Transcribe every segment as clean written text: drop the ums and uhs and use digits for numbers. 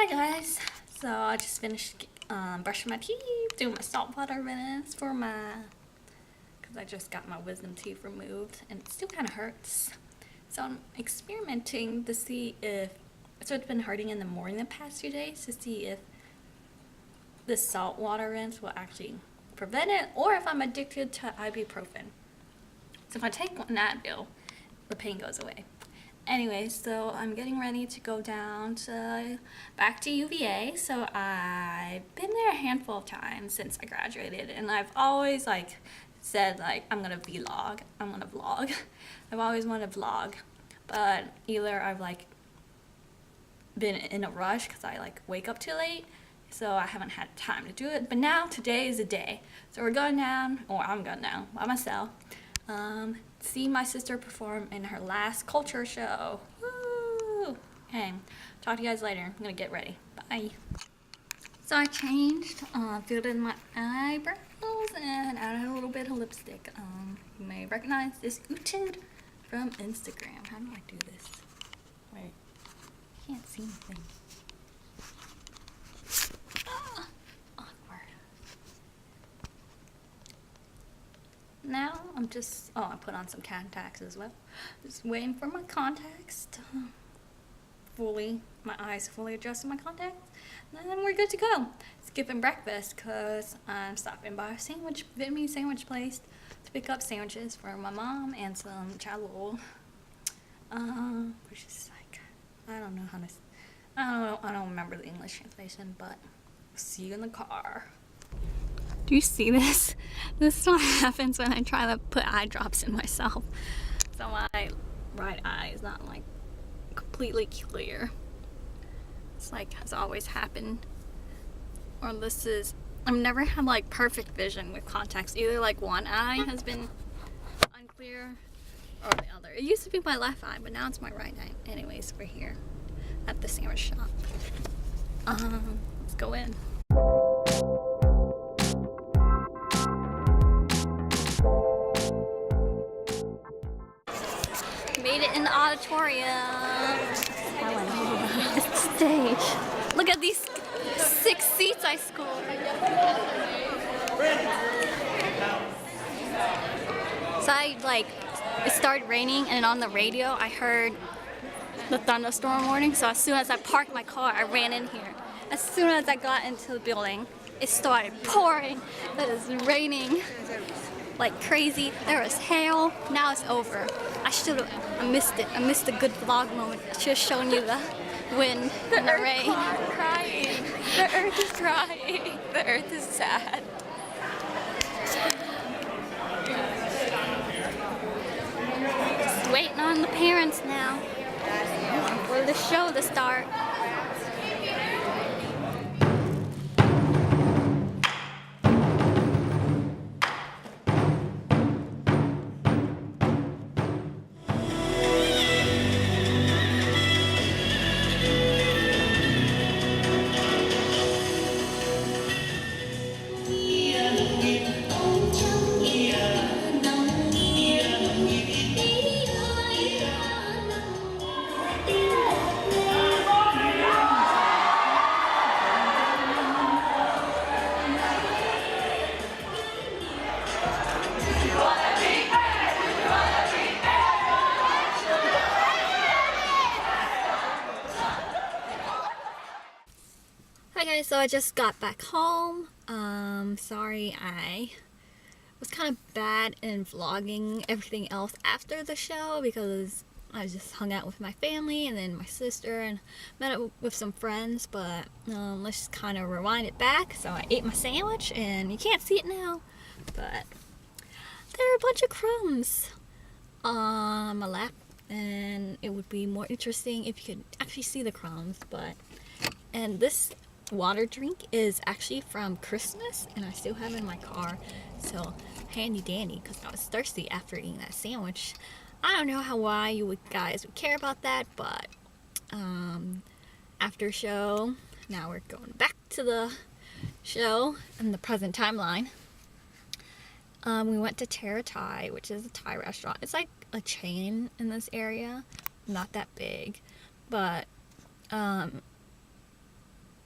Hi guys, so I just finished brushing my teeth, doing my saltwater rinse because I just got my wisdom teeth removed and it still kind of hurts. So I'm experimenting to see so it's been hurting in the morning the past few days, to see if the saltwater rinse will actually prevent it or if I'm addicted to ibuprofen. So if I take one Advil, the pain goes away. Anyway, so I'm getting ready to go back to UVA. So I've been there a handful of times since I graduated, and I've always said I'm gonna vlog. I've always wanted to vlog, but either I've been in a rush because I wake up too late, so I haven't had time to do it. But now today is the day, so we're going down, or I'm going down by myself. See my sister perform in her last culture show. Woo! Okay, talk to you guys later. I'm gonna get ready. Bye. So I changed, filled in my eyebrows, and added a little bit of lipstick. You may recognize this Utude from Instagram. How do I do this? Wait, can't see anything. Now I'm just, I put on some contacts as well. Just waiting for my contacts to my eyes fully adjusted my contacts. And then we're good to go. Skipping breakfast because I'm stopping by a Vietnamese sandwich place to pick up sandwiches for my mom and some chalot. Which is I don't know how to, I don't remember the English translation, but see you in the car. Do you see this? This is what happens when I try to put eye drops in myself. So my right eye is not completely clear. It's has always happened. Or I've never had perfect vision with contacts. Either one eye has been unclear or the other. It used to be my left eye, but now it's my right eye. Anyways, we're here at the sandwich shop. Let's go in. Made it in the auditorium. It's the stage. Look at these 6 seats I scored. So it started raining, and on the radio I heard the thunderstorm warning. So as soon as I parked my car, I ran in here. As soon as I got into the building, it started pouring. It was raining like crazy. There was hail. Now it's over. I missed it. I missed a good vlog moment. I should have shown you the wind and the rain. Crying. The earth is crying. The earth is sad. Just waiting on the parents now for the show to start. Hi guys, so I just got back home. Sorry I was kind of bad in vlogging everything else after the show because I just hung out with my family and then my sister and met up with some friends, but let's just kind of rewind it back. So I ate my sandwich and you can't see it now, but there are a bunch of crumbs on my lap, and it would be more interesting if you could actually see the crumbs. And this water drink is actually from Christmas, and I still have it in my car, so handy dandy because I was thirsty after eating that sandwich. I don't know why you guys would care about that, but after show, now we're going back to the show in the present timeline. We went to Terra Thai, which is a Thai restaurant. It's like a chain in this area, not that big, but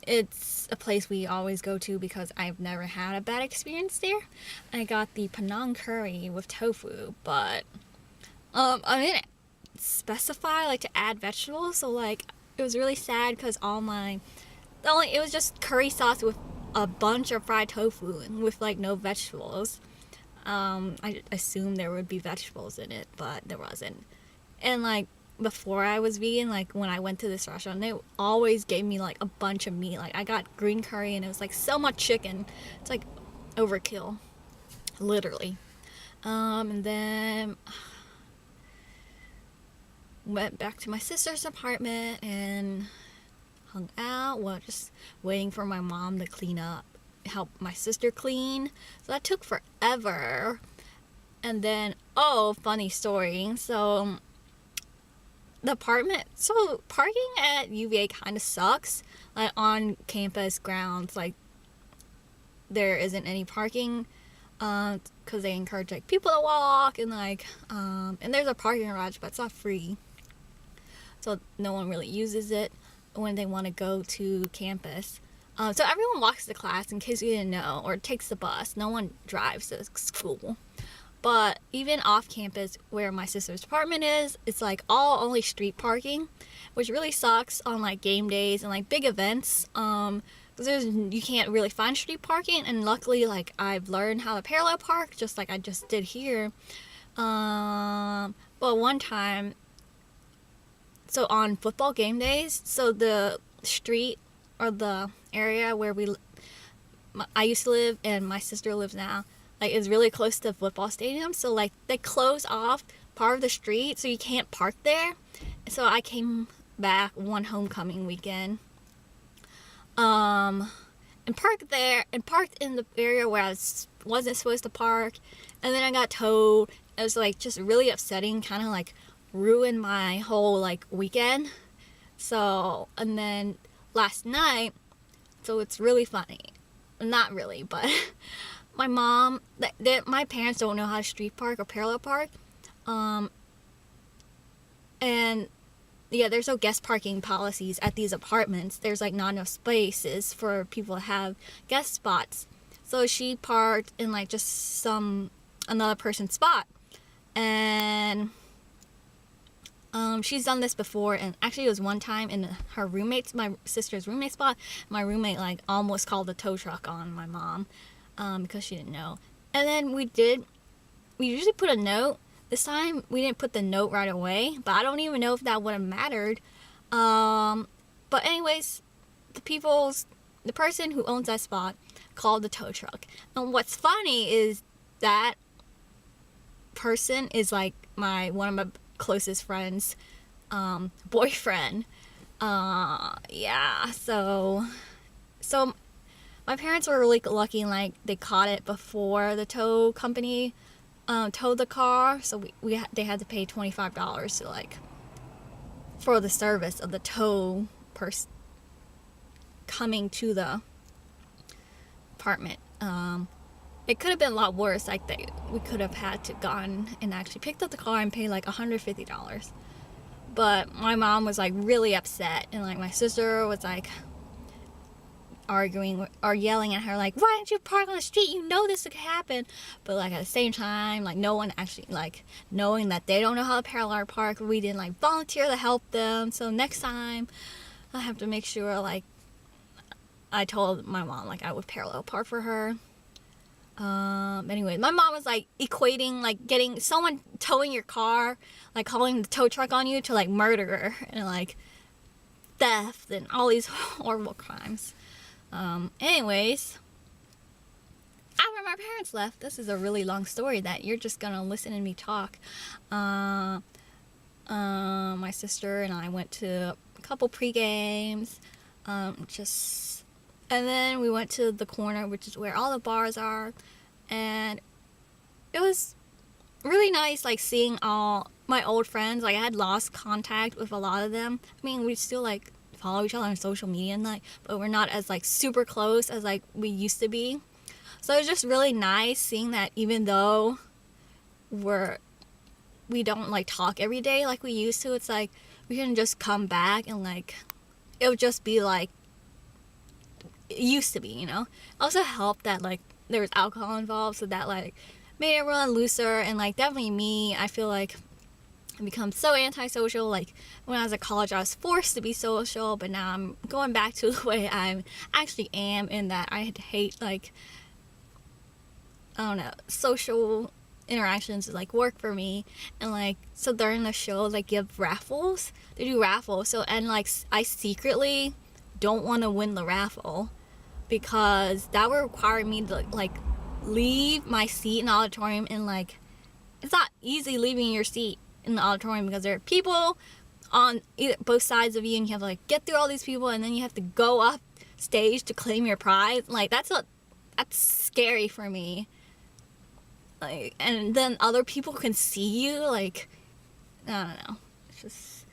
it's a place we always go to because I've never had a bad experience there. I got the Penang curry with tofu, but I didn't specify like to add vegetables, so like it was really sad because it was just curry sauce with a bunch of fried tofu and with like no vegetables. I assumed there would be vegetables in it, but there wasn't. And like before I was vegan, like when I went to this restaurant, they always gave me like a bunch of meat. Like I got green curry and it was like so much chicken. It's like overkill, literally. And then went back to my sister's apartment and hung out while just waiting for my mom to clean up, help my sister clean. So that took forever. And then, funny story. So the apartment, so parking at UVA kind of sucks. Like on campus grounds, like there isn't any parking because they encourage like people to walk and like and there's a parking garage, but it's not free, so no one really uses it when they want to go to campus. So everyone walks to class, in case you didn't know, or takes the bus. No one drives to school. But even off campus where my sister's apartment is, it's like all only street parking, which really sucks on like game days and like big events. Because you can't really find street parking, and luckily like I've learned how to parallel park, just like I just did here. But one time, so on football game days, so the street or the area where I used to live and my sister lives now, like is really close to the football stadium, so like they close off part of the street so you can't park there. So I came back one homecoming weekend and parked there, and parked in the area where I wasn't supposed to park, and then I got towed. It was like just really upsetting, kind of like ruined my whole like weekend. So, and then last night, so it's really funny, not really, but my mom, my parents don't know how to street park or parallel park, and yeah, there's no guest parking policies at these apartments. There's like not enough spaces for people to have guest spots, so she parked in like just another person's spot, and she's done this before, and actually it was one time in my sister's roommate spot. My roommate like almost called a tow truck on my mom because she didn't know. And then we usually put a note. This time we didn't put the note right away, but I don't even know if that would have mattered. But anyways, the person who owns that spot called the tow truck. And what's funny is that person is like one of my closest friends' boyfriend. Yeah, so my parents were really lucky, and like they caught it before the tow company towed the car, so they had to pay $25 to like for the service of the tow person coming to the apartment. It could have been a lot worse. Like we could have had to gone and actually picked up the car and paid like $150. But my mom was like really upset, and like my sister was like arguing or yelling at her like, why didn't you park on the street? You know this could happen. But like at the same time, like no one actually, like knowing that they don't know how to parallel park, we didn't like volunteer to help them. So next time I have to make sure, like I told my mom like I would parallel park for her. Anyway, my mom was like equating like getting someone towing your car, like calling the tow truck on you, to like murder and like theft and all these horrible crimes. Anyways, after my parents left, this is a really long story that you're just gonna listen to me talk. My sister and I went to a couple pre-games, and then we went to the corner, which is where all the bars are, and it was really nice, like seeing all my old friends. Like I had lost contact with a lot of them. I mean, we still like follow each other on social media and like, but we're not as like super close as like we used to be. So it was just really nice seeing that even though we don't like talk every day like we used to, it's like we can just come back and like it would just be like it used to be, you know. Also helped that like there was alcohol involved, so that like made everyone looser. And like definitely me, I feel like I become so antisocial. Like when I was at college, I was forced to be social, but now I'm going back to the way I actually am, in that I hate like, I don't know, social interactions like work for me. And like, so during the show they give raffles, they do raffles, so, and like I secretly don't want to win the raffle, because that would require me to like leave my seat in the auditorium, and like it's not easy leaving your seat in the auditorium because there are people on both sides of you, and you have to like get through all these people, and then you have to go up stage to claim your prize. Like that's scary for me. Like, and then other people can see you, like, I don't know, it's just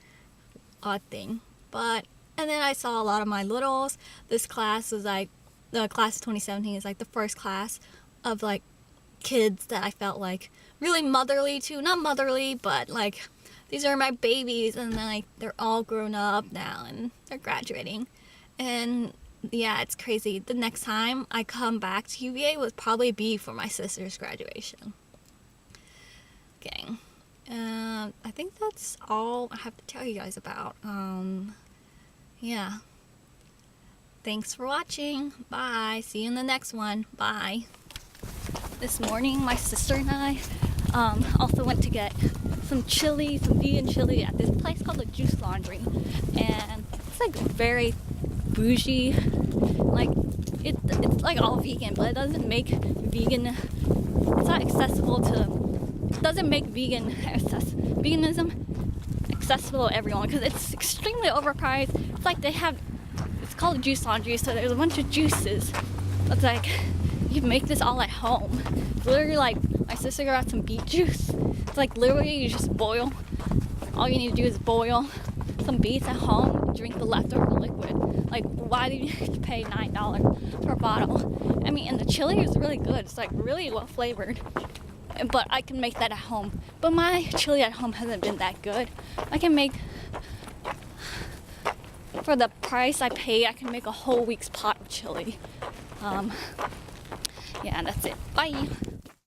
odd thing. But, and then I saw a lot of my littles. This class was like, the class of 2017 is like the first class of like kids that I felt like really motherly to. Not motherly, but like these are my babies, and then like they're all grown up now and they're graduating. And yeah, it's crazy. The next time I come back to UVA would probably be for my sister's graduation. Okay. I think that's all I have to tell you guys about. Yeah. Thanks for watching. Bye. See you in the next one. Bye. This morning, my sister and I also went to get some chili, some vegan chili at this place called the Juice Laundry. And it's like very bougie. Like, it's like all vegan, but it doesn't make vegan, it's not accessible to, it doesn't make veganism accessible to everyone, because it's extremely overpriced. It's like they have, it's called Juice Laundry, so there's a bunch of juices. It's like, you can make this all at home. It's literally like, my sister got some beet juice. It's like literally you just boil, all you need to do is boil some beets at home, drink the leftover liquid. Like, why do you have to pay $9 for a bottle? I mean, and the chili is really good. It's like really well flavored. But I can make that at home. But my chili at home hasn't been that good. I can make, for the price I pay, I can make a whole week's pot of chili. Yeah, that's it. Bye.